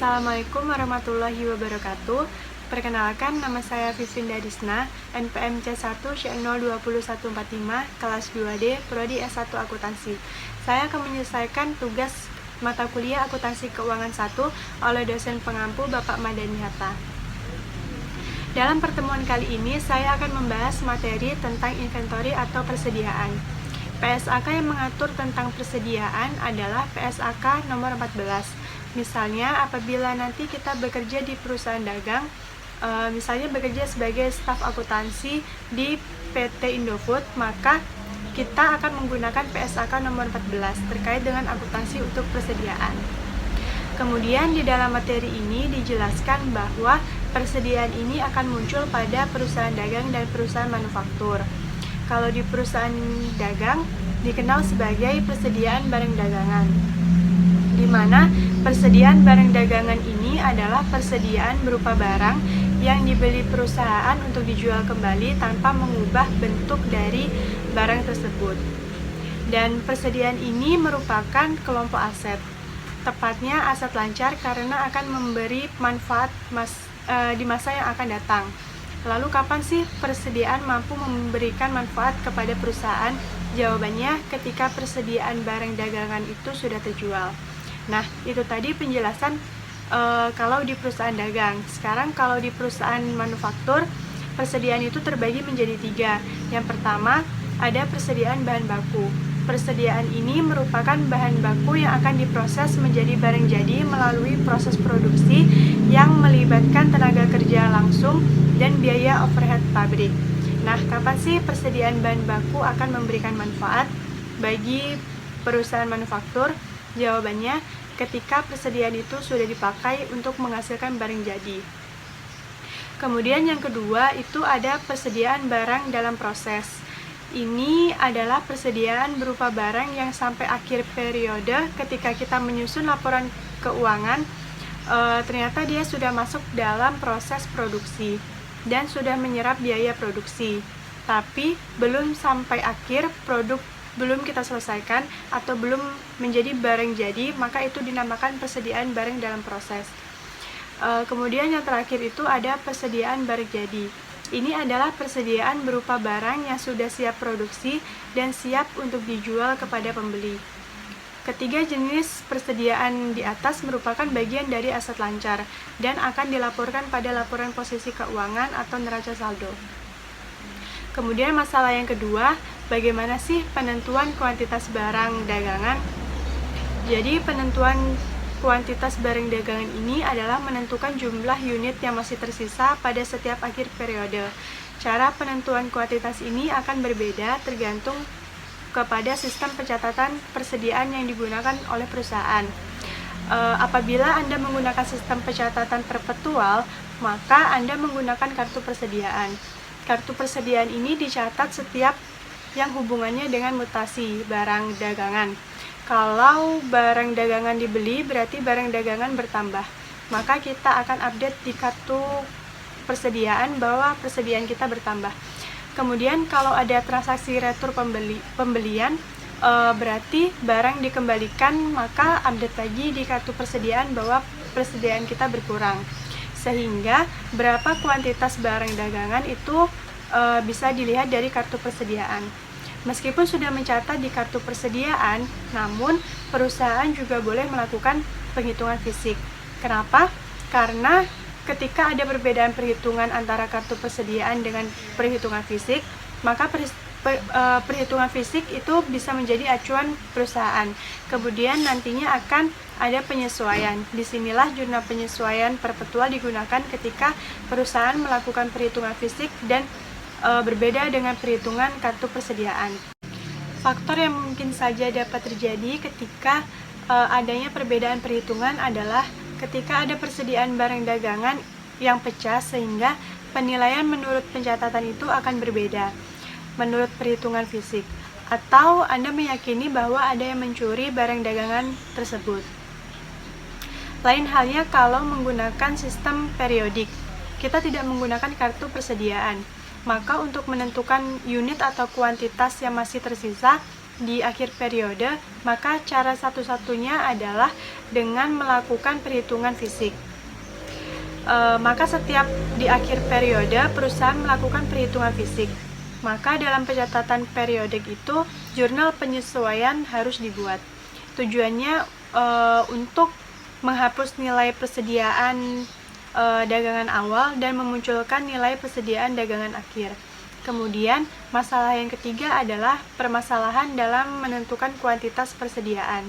Assalamualaikum warahmatullahi wabarakatuh. Perkenalkan, nama saya Vivinda Disna, NPM C1 C02145, kelas 2D, Prodi S1 Akuntansi. Saya akan menyelesaikan tugas mata kuliah Akuntansi Keuangan 1 oleh dosen pengampu Bapak Madani Hatta. Dalam pertemuan kali ini, saya akan membahas materi tentang inventory atau persediaan. PSAK yang mengatur tentang persediaan adalah PSAK nomor 14. Misalnya, apabila nanti kita bekerja di perusahaan dagang, misalnya bekerja sebagai staf akuntansi di PT Indofood, maka kita akan menggunakan PSAK nomor 14 terkait dengan akuntansi untuk persediaan. Kemudian di dalam materi ini dijelaskan bahwa persediaan ini akan muncul pada perusahaan dagang dan perusahaan manufaktur. Kalau di perusahaan dagang dikenal sebagai persediaan barang dagangan, di mana persediaan barang dagangan ini adalah persediaan berupa barang yang dibeli perusahaan untuk dijual kembali tanpa mengubah bentuk dari barang tersebut. Dan persediaan ini merupakan kelompok aset. Tepatnya aset lancar karena akan memberi manfaat di masa yang akan datang. Lalu kapan sih persediaan mampu memberikan manfaat kepada perusahaan? Jawabannya ketika persediaan barang dagangan itu sudah terjual. Nah, itu tadi penjelasan kalau di perusahaan dagang. Sekarang kalau di perusahaan manufaktur, persediaan itu terbagi menjadi 3. Yang pertama, ada persediaan bahan baku. Persediaan ini merupakan bahan baku yang akan diproses menjadi barang jadi melalui proses produksi yang melibatkan tenaga kerja langsung dan biaya overhead pabrik. Nah, kapan sih persediaan bahan baku akan memberikan manfaat bagi perusahaan manufaktur? Jawabannya, ketika persediaan itu sudah dipakai untuk menghasilkan barang jadi. Kemudian yang kedua itu ada persediaan barang dalam proses. Ini adalah persediaan berupa barang yang sampai akhir periode ketika kita menyusun laporan keuangan, ternyata dia sudah masuk dalam proses produksi dan sudah menyerap biaya produksi. Tapi belum sampai akhir produk, belum kita selesaikan atau belum menjadi barang jadi, maka itu dinamakan persediaan barang dalam proses. Kemudian yang terakhir itu ada persediaan barang jadi. Ini adalah persediaan berupa barang yang sudah siap produksi dan siap untuk dijual kepada pembeli. Ketiga jenis persediaan di atas merupakan bagian dari aset lancar dan akan dilaporkan pada laporan posisi keuangan atau neraca saldo. Kemudian masalah yang kedua, bagaimana sih penentuan kuantitas barang dagangan? Jadi penentuan kuantitas barang dagangan ini adalah menentukan jumlah unit yang masih tersisa pada setiap akhir periode. Cara penentuan kuantitas ini akan berbeda tergantung kepada sistem pencatatan persediaan yang digunakan oleh perusahaan. Apabila Anda menggunakan sistem pencatatan perpetual, maka Anda menggunakan kartu persediaan. Kartu persediaan ini dicatat setiap yang hubungannya dengan mutasi barang dagangan. Kalau barang dagangan dibeli, berarti barang dagangan bertambah. Maka kita akan update di kartu persediaan bahwa persediaan kita bertambah. Kemudian kalau ada transaksi retur pembelian, berarti barang dikembalikan, maka update lagi di kartu persediaan bahwa persediaan kita berkurang. Sehingga berapa kuantitas barang dagangan itu bisa dilihat dari kartu persediaan. Meskipun sudah mencatat di kartu persediaan, namun perusahaan juga boleh melakukan penghitungan fisik. Kenapa? Karena ketika ada perbedaan perhitungan antara kartu persediaan dengan perhitungan fisik, maka perhitungan fisik itu bisa menjadi acuan perusahaan. Kemudian nantinya akan ada penyesuaian. Disinilah jurnal penyesuaian perpetual digunakan ketika perusahaan melakukan perhitungan fisik dan berbeda dengan perhitungan kartu persediaan. Faktor yang mungkin saja dapat terjadi ketika adanya perbedaan perhitungan adalah ketika ada persediaan barang dagangan yang pecah sehingga penilaian menurut pencatatan itu akan berbeda menurut perhitungan fisik, atau Anda meyakini bahwa ada yang mencuri barang dagangan tersebut. Lain halnya kalau menggunakan sistem periodik, kita tidak menggunakan kartu persediaan. Maka untuk menentukan unit atau kuantitas yang masih tersisa, di akhir periode, maka cara satu-satunya adalah dengan melakukan perhitungan fisik. Maka setiap di akhir periode, perusahaan melakukan perhitungan fisik. Maka dalam pencatatan periodik itu, jurnal penyesuaian harus dibuat. Tujuannya untuk menghapus nilai persediaan dagangan awal dan memunculkan nilai persediaan dagangan akhir. Kemudian, masalah yang ketiga adalah permasalahan dalam menentukan kuantitas persediaan.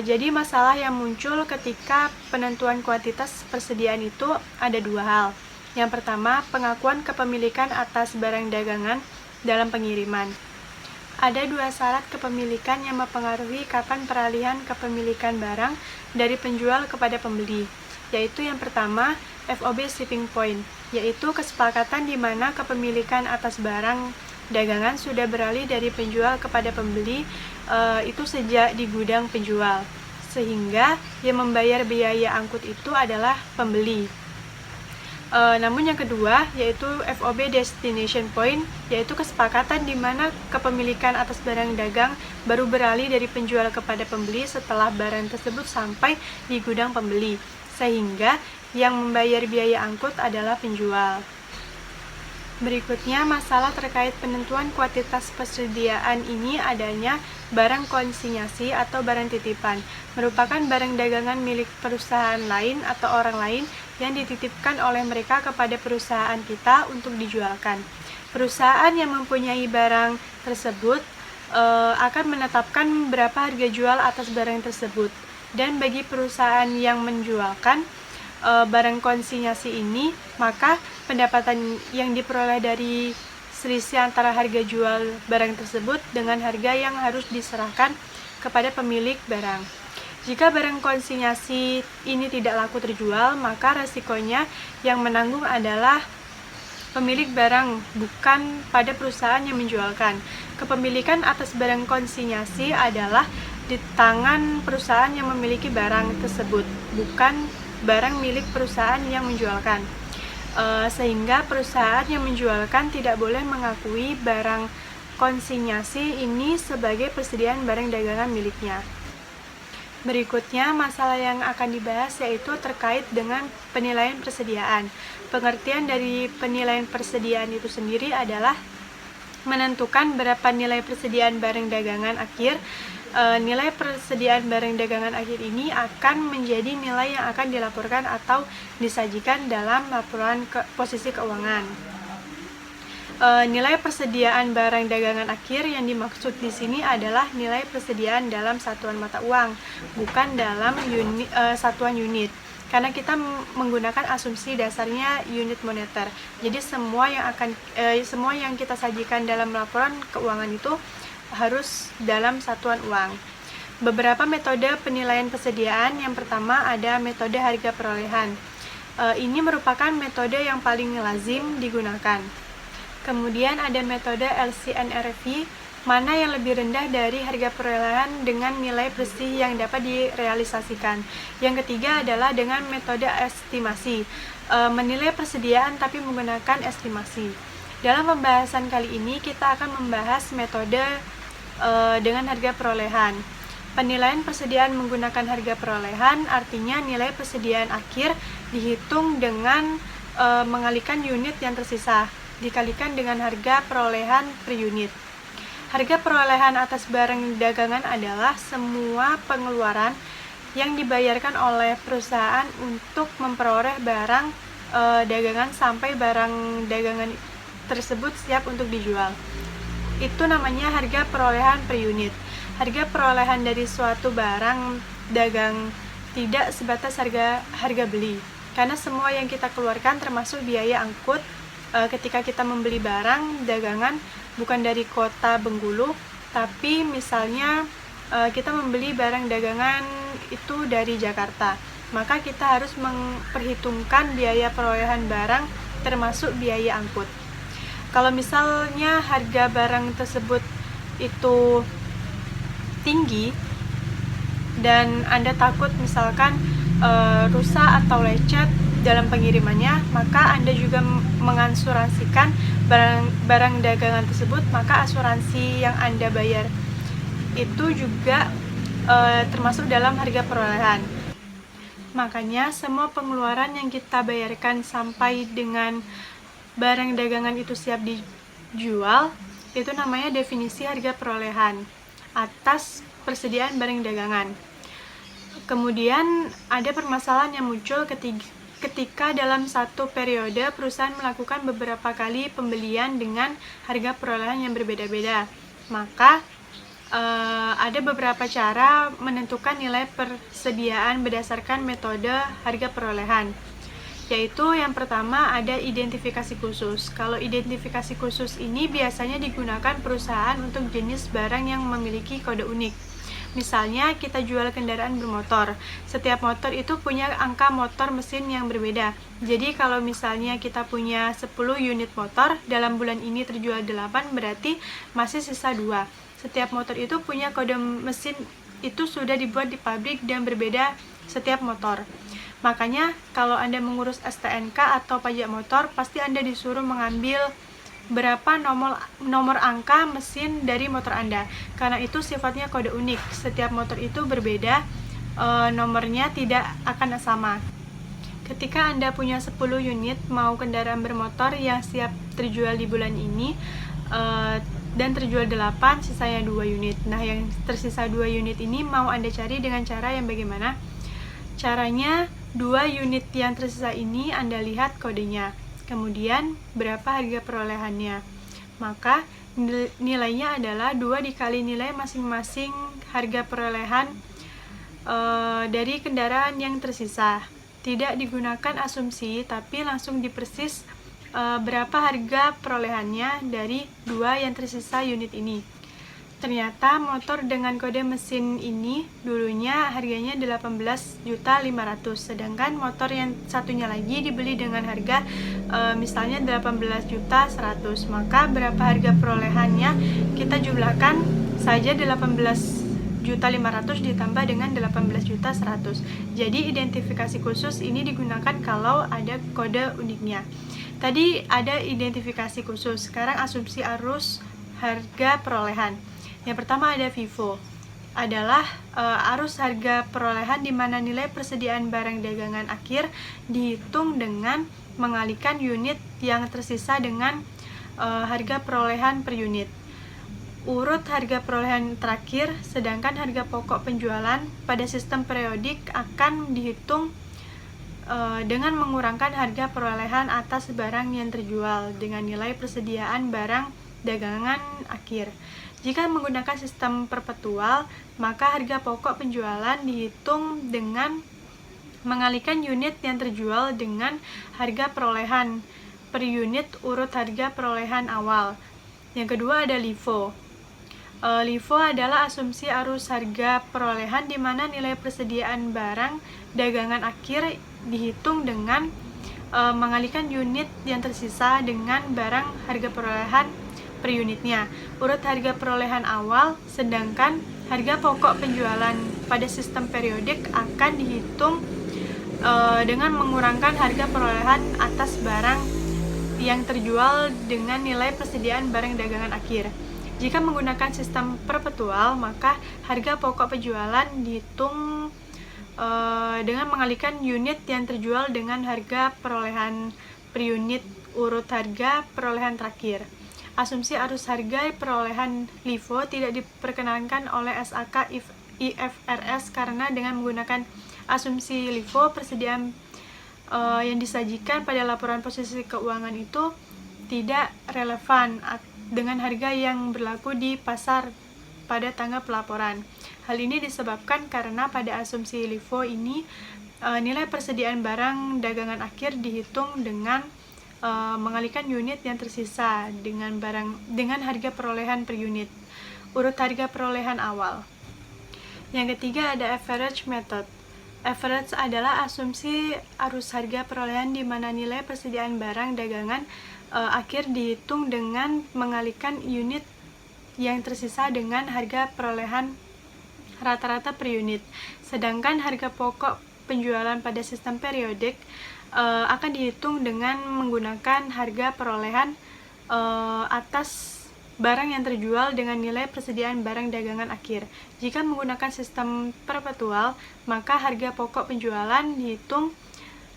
Jadi masalah yang muncul ketika penentuan kuantitas persediaan itu ada dua hal. Yang pertama, pengakuan kepemilikan atas barang dagangan dalam pengiriman. Ada dua syarat kepemilikan yang mempengaruhi kapan peralihan kepemilikan barang dari penjual kepada pembeli, yaitu yang pertama, FOB shipping point, yaitu kesepakatan di mana kepemilikan atas barang dagangan sudah beralih dari penjual kepada pembeli itu sejak di gudang penjual, sehingga yang membayar biaya angkut itu adalah pembeli. Namun yang kedua yaitu FOB destination point, yaitu kesepakatan di mana kepemilikan atas barang dagang baru beralih dari penjual kepada pembeli setelah barang tersebut sampai di gudang pembeli, sehingga yang membayar biaya angkut adalah penjual. Berikutnya, masalah terkait penentuan kuantitas persediaan ini adanya barang konsinyasi atau barang titipan, merupakan barang dagangan milik perusahaan lain atau orang lain yang dititipkan oleh mereka kepada perusahaan kita untuk dijualkan. Perusahaan yang mempunyai barang tersebut akan menetapkan berapa harga jual atas barang tersebut, dan bagi perusahaan yang menjualkan barang konsinyasi ini, maka pendapatan yang diperoleh dari selisih antara harga jual barang tersebut dengan harga yang harus diserahkan kepada pemilik barang. Jika barang konsinyasi ini tidak laku terjual, maka resikonya yang menanggung adalah pemilik barang, bukan pada perusahaan yang menjualkan. Kepemilikan atas barang konsinyasi adalah di tangan perusahaan yang memiliki barang tersebut, bukan barang milik perusahaan yang menjualkan. Sehingga perusahaan yang menjualkan tidak boleh mengakui barang konsinyasi ini sebagai persediaan barang dagangan miliknya. Berikutnya, masalah yang akan dibahas yaitu terkait dengan penilaian persediaan. Pengertian dari penilaian persediaan itu sendiri adalah menentukan berapa nilai persediaan barang dagangan akhir. Nilai persediaan barang dagangan akhir ini akan menjadi nilai yang akan dilaporkan atau disajikan dalam laporan posisi keuangan. Nilai persediaan barang dagangan akhir yang dimaksud di sini adalah nilai persediaan dalam satuan mata uang, bukan dalam satuan unit. Karena kita menggunakan asumsi dasarnya unit moneter. Jadi semua yang kita sajikan dalam laporan keuangan itu harus dalam satuan uang. Beberapa metode penilaian persediaan. Yang pertama ada metode harga perolehan. Ini merupakan metode yang paling lazim digunakan. Kemudian ada metode LCNRV, mana yang lebih rendah dari harga perolehan dengan nilai bersih yang dapat direalisasikan. Yang ketiga adalah dengan metode estimasi, menilai persediaan tapi menggunakan estimasi. Dalam pembahasan kali ini kita akan membahas metode dengan harga perolehan. Penilaian persediaan menggunakan harga perolehan artinya nilai persediaan akhir dihitung dengan mengalihkan unit yang tersisa dikalikan dengan harga perolehan per unit. Harga perolehan atas barang dagangan adalah semua pengeluaran yang dibayarkan oleh perusahaan untuk memperoleh barang dagangan sampai barang dagangan tersebut siap untuk dijual. Itu namanya harga perolehan per unit. Harga perolehan dari suatu barang dagang tidak sebatas harga beli, karena semua yang kita keluarkan termasuk biaya angkut ketika kita membeli barang dagangan bukan dari kota Bengkulu, tapi misalnya kita membeli barang dagangan itu dari Jakarta, maka kita harus memperhitungkan biaya perolehan barang termasuk biaya angkut. Kalau misalnya harga barang tersebut itu tinggi dan Anda takut misalkan rusak atau lecet dalam pengirimannya, maka Anda juga mengasuransikan barang dagangan tersebut, maka asuransi yang Anda bayar itu juga termasuk dalam harga perolehan. Makanya semua pengeluaran yang kita bayarkan sampai dengan barang dagangan itu siap dijual, itu namanya definisi harga perolehan atas persediaan barang dagangan. Kemudian ada permasalahan yang muncul ketika dalam satu periode perusahaan melakukan beberapa kali pembelian dengan harga perolehan yang berbeda-beda. Maka ada beberapa cara menentukan nilai persediaan berdasarkan metode harga perolehan, yaitu yang pertama ada identifikasi khusus. Kalau identifikasi khusus ini biasanya digunakan perusahaan untuk jenis barang yang memiliki kode unik. Misalnya kita jual kendaraan bermotor, setiap motor itu punya angka motor mesin yang berbeda. Jadi kalau misalnya kita punya 10 unit motor, dalam bulan ini terjual 8, berarti masih sisa 2. Setiap motor itu punya kode mesin itu sudah dibuat di pabrik dan berbeda setiap motor. Makanya kalau Anda mengurus STNK atau pajak motor, pasti Anda disuruh mengambil berapa nomor angka mesin dari motor Anda, karena itu sifatnya kode unik. Setiap motor itu berbeda, nomornya tidak akan sama. Ketika Anda punya 10 unit mau kendaraan bermotor yang siap terjual di bulan ini, dan terjual 8, sisanya 2 unit. Nah, yang tersisa 2 unit ini mau Anda cari dengan cara yang bagaimana? Caranya, 2 unit yang tersisa ini Anda lihat kodenya. Kemudian, berapa harga perolehannya? Maka, nilainya adalah 2 dikali nilai masing-masing harga perolehan dari kendaraan yang tersisa. Tidak digunakan asumsi, tapi langsung dipersis berapa harga perolehannya dari 2 yang tersisa unit ini. Ternyata motor dengan kode mesin ini dulunya harganya 18.500.000, sedangkan motor yang satunya lagi dibeli dengan harga misalnya 18.100.000. Maka berapa harga perolehannya? Kita jumlahkan saja 18.500.000 ditambah dengan 18.100.000. Jadi identifikasi khusus ini digunakan kalau ada kode uniknya. Tadi ada identifikasi khusus, sekarang asumsi arus harga perolehan. Yang pertama ada FIFO, adalah arus harga perolehan di mana nilai persediaan barang dagangan akhir dihitung dengan mengalihkan unit yang tersisa dengan harga perolehan per unit. Urut harga perolehan terakhir, sedangkan harga pokok penjualan pada sistem periodik akan dihitung dengan mengurangkan harga perolehan atas barang yang terjual dengan nilai persediaan barang dagangan akhir. Jika menggunakan sistem perpetual, maka harga pokok penjualan dihitung dengan mengalihkan unit yang terjual dengan harga perolehan per unit urut harga perolehan awal. Yang kedua ada LIFO. LIFO adalah asumsi arus harga perolehan di mana nilai persediaan barang dagangan akhir dihitung dengan mengalihkan unit yang tersisa dengan barang harga perolehan per unitnya, urut harga perolehan awal, sedangkan harga pokok penjualan pada sistem periodik akan dihitung dengan mengurangkan harga perolehan atas barang yang terjual dengan nilai persediaan barang dagangan akhir. Jika menggunakan sistem perpetual, maka harga pokok penjualan dihitung dengan mengalihkan unit yang terjual dengan harga perolehan per unit urut harga perolehan terakhir. Asumsi arus harga perolehan LIFO tidak diperkenankan oleh SAK IFRS karena dengan menggunakan asumsi LIFO persediaan yang disajikan pada laporan posisi keuangan itu tidak relevan dengan harga yang berlaku di pasar pada tanggal pelaporan. Hal ini disebabkan karena pada asumsi LIFO ini nilai persediaan barang dagangan akhir dihitung dengan mengalihkan unit yang tersisa dengan harga perolehan per unit urut harga perolehan awal. Yang ketiga ada average method. Average adalah asumsi arus harga perolehan di mana nilai persediaan barang dagangan akhir dihitung dengan mengalihkan unit yang tersisa dengan harga perolehan rata-rata per unit. Sedangkan harga pokok penjualan pada sistem periodik akan dihitung dengan menggunakan harga perolehan atas barang yang terjual dengan nilai persediaan barang dagangan akhir. Jika menggunakan sistem perpetual, maka harga pokok penjualan dihitung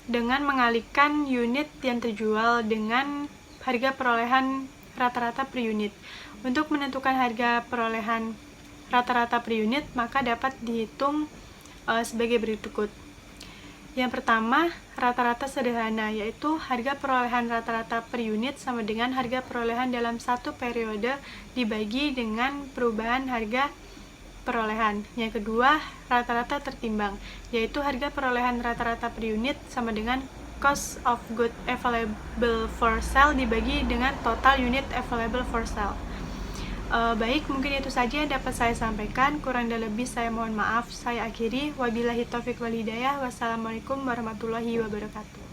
dengan mengalihkan unit yang terjual dengan harga perolehan rata-rata per unit. Untuk menentukan harga perolehan rata-rata per unit, maka dapat dihitung sebagai berikut. Yang pertama, rata-rata sederhana, yaitu harga perolehan rata-rata per unit sama dengan harga perolehan dalam satu periode dibagi dengan perubahan harga perolehan. Yang kedua, rata-rata tertimbang, yaitu harga perolehan rata-rata per unit sama dengan cost of good available for sale dibagi dengan total unit available for sale. Baik, mungkin itu saja yang dapat saya sampaikan. Kurang dan lebih saya mohon maaf. Saya akhiri. Wabillahi taufiq wal hidayah. Wassalamualaikum warahmatullahi wabarakatuh.